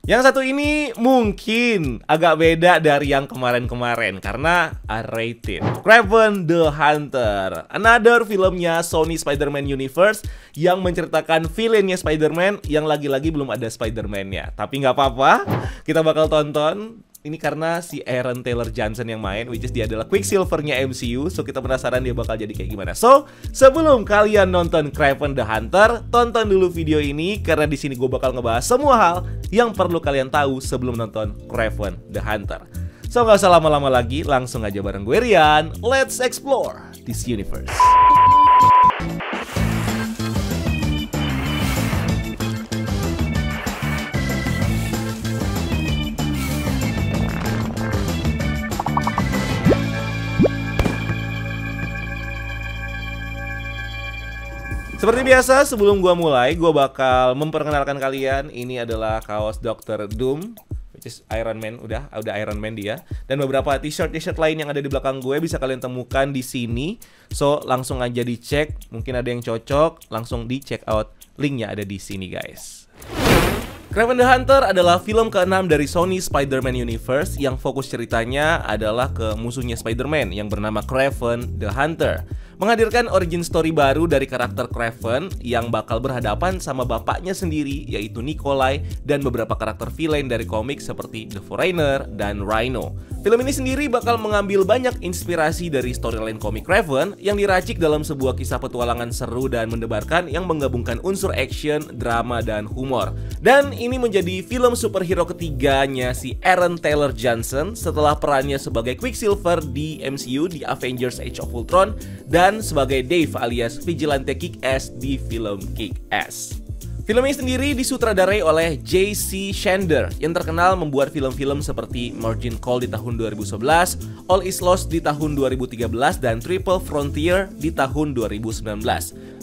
Yang satu ini mungkin agak beda dari yang kemarin-kemarin karena R-rated. Kraven the Hunter, another filmnya Sony Spider-Man Universe yang menceritakan villainnya Spider-Man yang lagi-lagi belum ada Spider-Man-nya. Tapi nggak apa-apa, kita bakal tonton. Ini karena si Aaron Taylor Johnson yang main, which is dia adalah Quicksilver-nya MCU. So kita penasaran dia bakal jadi kayak gimana. So sebelum kalian nonton Kraven the Hunter, tonton dulu video ini karena di sini gue bakal ngebahas semua hal yang perlu kalian tahu sebelum nonton Kraven the Hunter. So nggak usah lama-lama lagi, langsung aja bareng gue Rian. Let's explore this universe. Seperti biasa, sebelum gua mulai, gua bakal memperkenalkan kalian. Ini adalah kaos Dr. Doom, which is Iron Man, udah Iron Man dia. Dan beberapa t-shirt lain yang ada di belakang gue bisa kalian temukan di sini. So, langsung aja dicek, mungkin ada yang cocok, langsung di check out. Linknya ada di sini, guys. Kraven the Hunter adalah film ke-6 dari Sony Spider-Man Universe yang fokus ceritanya adalah ke musuhnya Spider-Man yang bernama Kraven the Hunter. Menghadirkan origin story baru dari karakter Kraven yang bakal berhadapan sama bapaknya sendiri yaitu Nikolai dan beberapa karakter villain dari komik seperti The Foreigner dan Rhino. Film ini sendiri bakal mengambil banyak inspirasi dari storyline komik Kraven yang diracik dalam sebuah kisah petualangan seru dan mendebarkan yang menggabungkan unsur action, drama, dan humor. Dan ini menjadi film superhero ketiganya si Aaron Taylor Johnson setelah perannya sebagai Quicksilver di MCU di Avengers Age of Ultron dan sebagai Dave alias Vigilante Kick-Ass di film Kick-Ass. Film ini sendiri disutradarai oleh J.C. Chandler yang terkenal membuat film-film seperti Margin Call di tahun 2011, All Is Lost di tahun 2013, dan Triple Frontier di tahun 2019.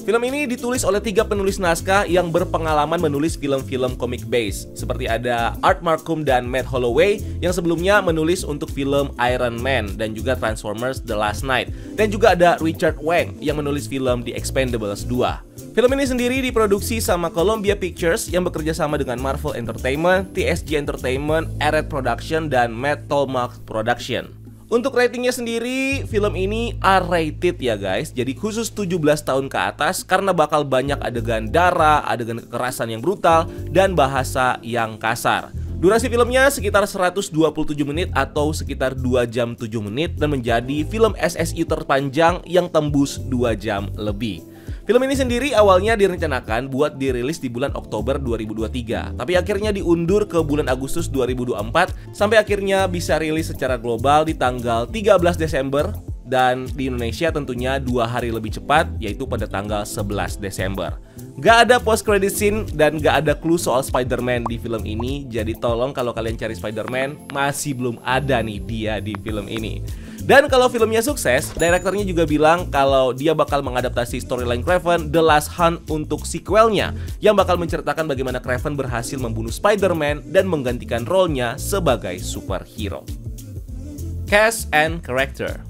Film ini ditulis oleh 3 penulis naskah yang berpengalaman menulis film-film comic base, seperti ada Art Marcum dan Matt Holloway yang sebelumnya menulis untuk film Iron Man dan juga Transformers The Last Knight, dan juga ada Richard Wang yang menulis film The Expendables 2. Film ini sendiri diproduksi sama Columbia Pictures yang bekerja sama dengan Marvel Entertainment, TSG Entertainment, Arad Production, dan Matt Tolmach Production. Untuk ratingnya sendiri, film ini R-rated ya guys. Jadi khusus 17 tahun ke atas karena bakal banyak adegan darah, adegan kekerasan yang brutal, dan bahasa yang kasar. Durasi filmnya sekitar 127 menit atau sekitar 2 jam 7 menit dan menjadi film SSI terpanjang yang tembus 2 jam lebih. Film ini sendiri awalnya direncanakan buat dirilis di bulan Oktober 2023, tapi akhirnya diundur ke bulan Agustus 2024 sampai akhirnya bisa rilis secara global di tanggal 13 Desember dan di Indonesia tentunya 2 hari lebih cepat, yaitu pada tanggal 11 Desember. Gak ada post credit scene dan gak ada clue soal Spider-Man di film ini, jadi tolong kalau kalian cari Spider-Man masih belum ada nih dia di film ini. Dan kalau filmnya sukses, direkturnya juga bilang kalau dia bakal mengadaptasi storyline Kraven The Last Hunt untuk sequelnya yang bakal menceritakan bagaimana Kraven berhasil membunuh Spider-Man dan menggantikan role-nya sebagai superhero. Cast and Character.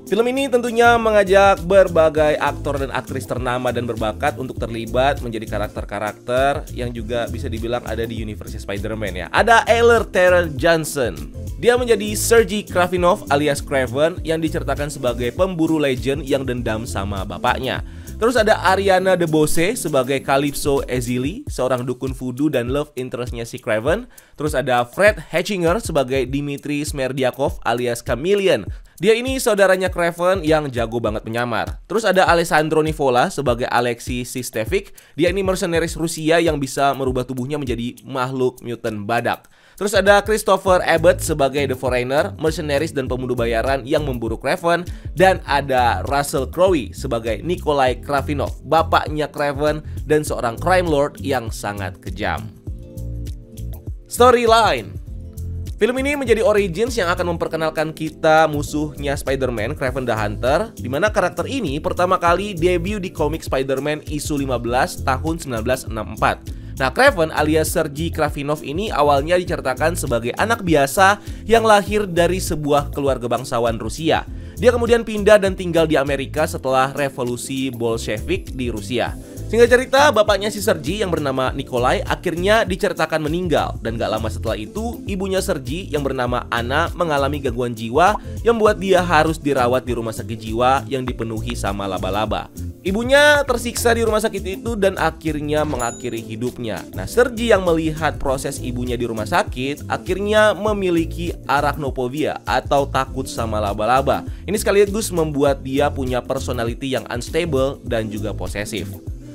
Film ini tentunya mengajak berbagai aktor dan aktris ternama dan berbakat untuk terlibat menjadi karakter-karakter yang juga bisa dibilang ada di universe Spider-Man ya. Ada Aaron Taylor Johnson. Dia menjadi Sergei Kravinov alias Kraven yang diceritakan sebagai pemburu legend yang dendam sama bapaknya. Terus ada Ariana DeBose sebagai Calypso Ezili, seorang dukun voodoo dan love interestnya si Kraven. Terus ada Fred Hatchinger sebagai Dmitry Smerdyakov alias Chameleon. Dia ini saudaranya Kraven yang jago banget menyamar. Terus ada Alessandro Nivola sebagai Alexei Sistevic. Dia ini mercenaris Rusia yang bisa merubah tubuhnya menjadi makhluk mutant badak. Terus ada Christopher Abbott sebagai The Foreigner, mercenaris dan pembunuh bayaran yang memburu Kraven. Dan ada Russell Crowe sebagai Nikolai Kravinov, bapaknya Kraven dan seorang crime lord yang sangat kejam. Storyline. Film ini menjadi origins yang akan memperkenalkan kita musuhnya Spider-Man, Kraven the Hunter, di mana karakter ini pertama kali debut di komik Spider-Man issue 15 tahun 1964. Nah, Kraven alias Sergei Kravinov ini awalnya diceritakan sebagai anak biasa yang lahir dari sebuah keluarga bangsawan Rusia. Dia kemudian pindah dan tinggal di Amerika setelah revolusi Bolshevik di Rusia. Singkat cerita, bapaknya si Sergi yang bernama Nikolai akhirnya diceritakan meninggal. Dan gak lama setelah itu, ibunya Sergi yang bernama Anna mengalami gangguan jiwa yang membuat dia harus dirawat di rumah sakit jiwa yang dipenuhi sama laba-laba. Ibunya tersiksa di rumah sakit itu dan akhirnya mengakhiri hidupnya. Nah, Sergi yang melihat proses ibunya di rumah sakit akhirnya memiliki arachnophobia atau takut sama laba-laba. Ini sekaligus membuat dia punya personality yang unstable dan juga posesif.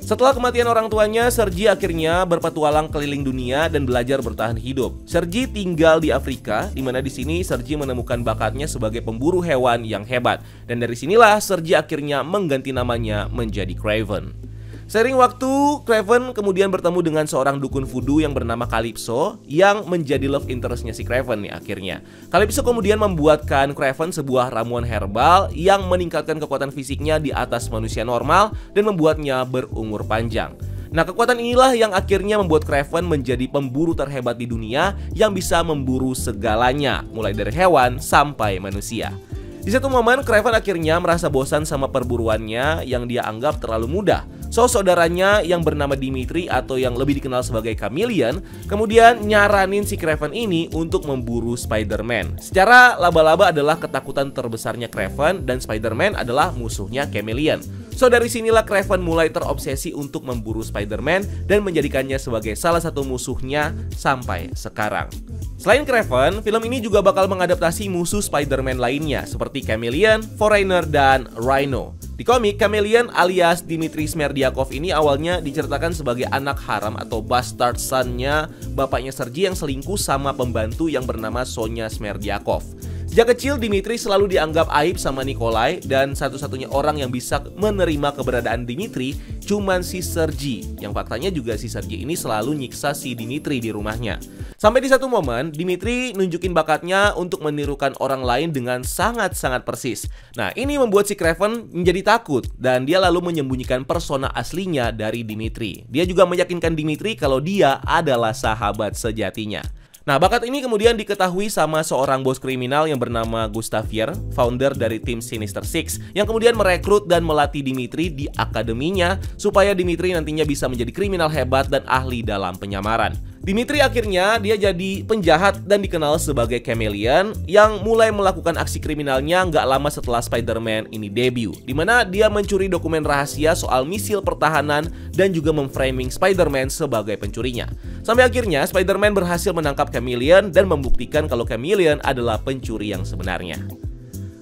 Setelah kematian orang tuanya, Sergi akhirnya berpetualang keliling dunia dan belajar bertahan hidup. Sergi tinggal di Afrika, di mana di sini Sergi menemukan bakatnya sebagai pemburu hewan yang hebat. Dan dari sinilah Sergi akhirnya mengganti namanya menjadi Kraven. Seiring waktu, Kraven kemudian bertemu dengan seorang dukun voodoo yang bernama Calypso yang menjadi love interestnya si Kraven nih akhirnya. Calypso kemudian membuatkan Kraven sebuah ramuan herbal yang meningkatkan kekuatan fisiknya di atas manusia normal dan membuatnya berumur panjang. Nah, kekuatan inilah yang akhirnya membuat Kraven menjadi pemburu terhebat di dunia yang bisa memburu segalanya, mulai dari hewan sampai manusia. Di satu momen, Kraven akhirnya merasa bosan sama perburuannya yang dia anggap terlalu mudah. So, saudaranya yang bernama Dimitri atau yang lebih dikenal sebagai Chameleon kemudian nyaranin si Kraven ini untuk memburu Spider-Man. Secara laba-laba adalah ketakutan terbesarnya Kraven dan Spider-Man adalah musuhnya Chameleon. So, dari sinilah Kraven mulai terobsesi untuk memburu Spider-Man dan menjadikannya sebagai salah satu musuhnya sampai sekarang. Selain Kraven, film ini juga bakal mengadaptasi musuh Spider-Man lainnya seperti Chameleon, Foreigner, dan Rhino. Di komik, Chameleon alias Dmitry Smerdyakov ini awalnya diceritakan sebagai anak haram atau bastard son-nya bapaknya Sergi yang selingkuh sama pembantu yang bernama Sonya Smerdyakov. Sejak kecil, Dimitri selalu dianggap aib sama Nikolai dan satu-satunya orang yang bisa menerima keberadaan Dimitri cuman si Sergi. Yang faktanya juga si Sergi ini selalu nyiksa si Dimitri di rumahnya. Sampai di satu momen, Dimitri nunjukin bakatnya untuk menirukan orang lain dengan sangat-sangat persis. Nah, ini membuat si Kraven menjadi takut dan dia lalu menyembunyikan persona aslinya dari Dimitri. Dia juga meyakinkan Dimitri kalau dia adalah sahabat sejatinya. Nah, bakat ini kemudian diketahui sama seorang bos kriminal yang bernama Gustavier, founder dari tim Sinister Six, yang kemudian merekrut dan melatih Dimitri di akademinya supaya Dimitri nantinya bisa menjadi kriminal hebat dan ahli dalam penyamaran. Dimitri akhirnya dia jadi penjahat dan dikenal sebagai Chameleon yang mulai melakukan aksi kriminalnya nggak lama setelah Spider-Man ini debut, di mana dia mencuri dokumen rahasia soal misil pertahanan dan juga memframing Spider-Man sebagai pencurinya. Sampai akhirnya Spider-Man berhasil menangkap Chameleon dan membuktikan kalau Chameleon adalah pencuri yang sebenarnya.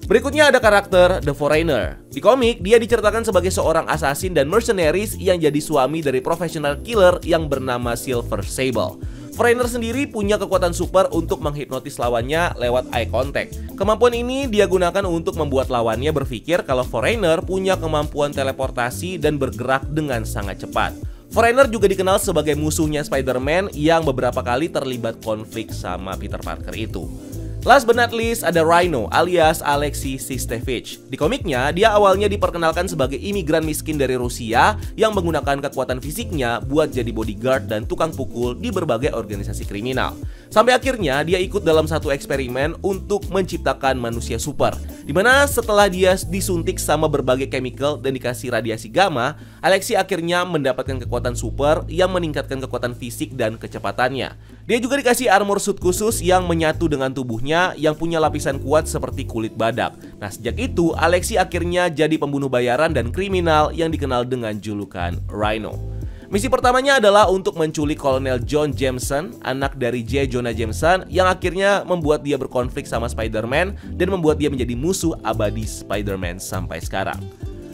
Berikutnya ada karakter The Foreigner. Di komik, dia diceritakan sebagai seorang assassin dan mercenaries yang jadi suami dari professional killer yang bernama Silver Sable. Foreigner sendiri punya kekuatan super untuk menghipnotis lawannya lewat eye contact. Kemampuan ini dia gunakan untuk membuat lawannya berpikir kalau Foreigner punya kemampuan teleportasi dan bergerak dengan sangat cepat. Foreigner juga dikenal sebagai musuhnya Spider-Man yang beberapa kali terlibat konflik sama Peter Parker itu. Last but not least ada Rhino alias Alexei Sistevich. Di komiknya, dia awalnya diperkenalkan sebagai imigran miskin dari Rusia yang menggunakan kekuatan fisiknya buat jadi bodyguard dan tukang pukul di berbagai organisasi kriminal. Sampai akhirnya dia ikut dalam satu eksperimen untuk menciptakan manusia super, dimana setelah dia disuntik sama berbagai chemical dan dikasih radiasi gamma, Alexei akhirnya mendapatkan kekuatan super yang meningkatkan kekuatan fisik dan kecepatannya. Dia juga dikasih armor suit khusus yang menyatu dengan tubuhnya yang punya lapisan kuat seperti kulit badak. Nah, sejak itu Alexei akhirnya jadi pembunuh bayaran dan kriminal yang dikenal dengan julukan Rhino. Misi pertamanya adalah untuk menculik Kolonel John Jameson, anak dari J. Jonah Jameson, yang akhirnya membuat dia berkonflik sama Spider-Man dan membuat dia menjadi musuh abadi Spider-Man sampai sekarang.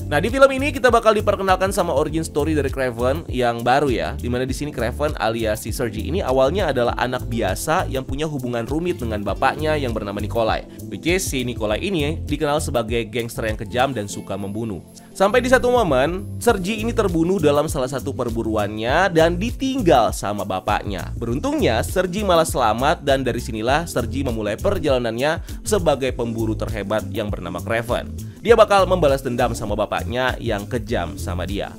Nah, di film ini kita bakal diperkenalkan sama origin story dari Kraven yang baru ya, dimana di sini Kraven alias si Sergi ini awalnya adalah anak biasa yang punya hubungan rumit dengan bapaknya yang bernama Nikolai. Which is si Nikolai ini dikenal sebagai gangster yang kejam dan suka membunuh. Sampai di satu momen, Sergi ini terbunuh dalam salah satu perburuannya dan ditinggal sama bapaknya. Beruntungnya, Sergi malah selamat dan dari sinilah Sergi memulai perjalanannya sebagai pemburu terhebat yang bernama Kraven. Dia bakal membalas dendam sama bapaknya yang kejam sama dia.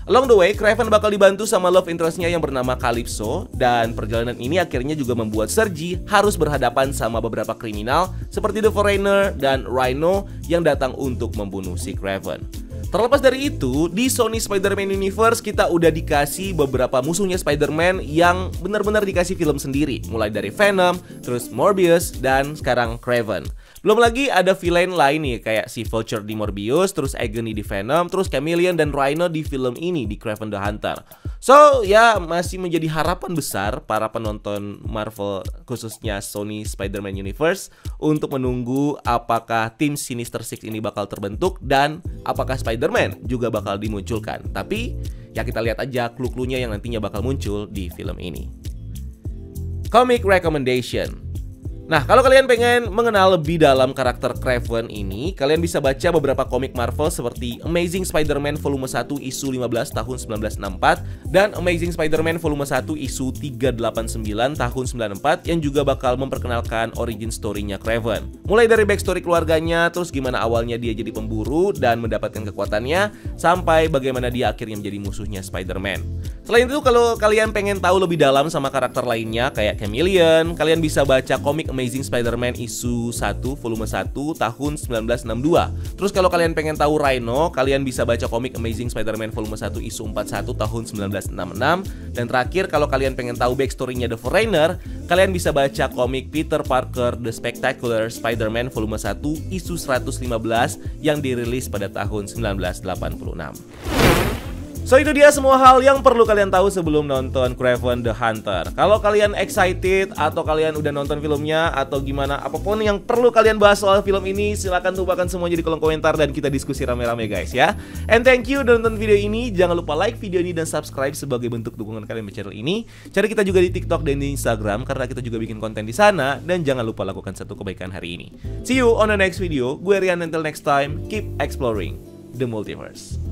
Along the way, Kraven bakal dibantu sama love interestnya yang bernama Calypso, dan perjalanan ini akhirnya juga membuat Sergi harus berhadapan sama beberapa kriminal seperti The Foreigner dan Rhino yang datang untuk membunuh si Kraven. Terlepas dari itu, di Sony Spider-Man Universe kita udah dikasih beberapa musuhnya Spider-Man yang benar-benar dikasih film sendiri. Mulai dari Venom, terus Morbius, dan sekarang Kraven. Belum lagi ada villain lain nih, kayak si Vulture di Morbius, terus Agony di Venom, terus Chameleon dan Rhino di film ini, di Kraven the Hunter. So, ya masih menjadi harapan besar para penonton Marvel, khususnya Sony Spider-Man Universe, untuk menunggu apakah tim Sinister Six ini bakal terbentuk dan apakah Spider-Man juga bakal dimunculkan. Tapi, ya kita lihat aja clue-cluenya yang nantinya bakal muncul di film ini. Comic Recommendation. Nah, kalau kalian pengen mengenal lebih dalam karakter Kraven ini, kalian bisa baca beberapa komik Marvel seperti Amazing Spider-Man volume 1 isu 15 tahun 1964 dan Amazing Spider-Man volume 1 isu 389 tahun 94 yang juga bakal memperkenalkan origin story-nya Kraven. Mulai dari backstory keluarganya, terus gimana awalnya dia jadi pemburu dan mendapatkan kekuatannya, sampai bagaimana dia akhirnya menjadi musuhnya Spider-Man. Selain itu, kalau kalian pengen tahu lebih dalam sama karakter lainnya kayak Chameleon, kalian bisa baca komik Amazing Spider-Man isu 1 volume 1 tahun 1962. Terus kalau kalian pengen tahu Rhino, kalian bisa baca komik Amazing Spider-Man volume 1 isu 41 tahun 1966. Dan terakhir, kalau kalian pengen tahu backstory-nya The Foreigner, kalian bisa baca komik Peter Parker The Spectacular Spider-Man volume 1 isu 115 yang dirilis pada tahun 1986. So itu dia semua hal yang perlu kalian tahu sebelum nonton Kraven the Hunter. Kalau kalian excited atau kalian udah nonton filmnya atau gimana, apapun yang perlu kalian bahas soal film ini, silahkan tumpahkan semuanya di kolom komentar dan kita diskusi rame-rame guys ya. And thank you udah nonton video ini. Jangan lupa like video ini dan subscribe sebagai bentuk dukungan kalian di channel ini. Cari kita juga di TikTok dan di Instagram karena kita juga bikin konten di sana. Dan jangan lupa lakukan satu kebaikan hari ini. See you on the next video. Gue Rian, until next time, keep exploring the multiverse.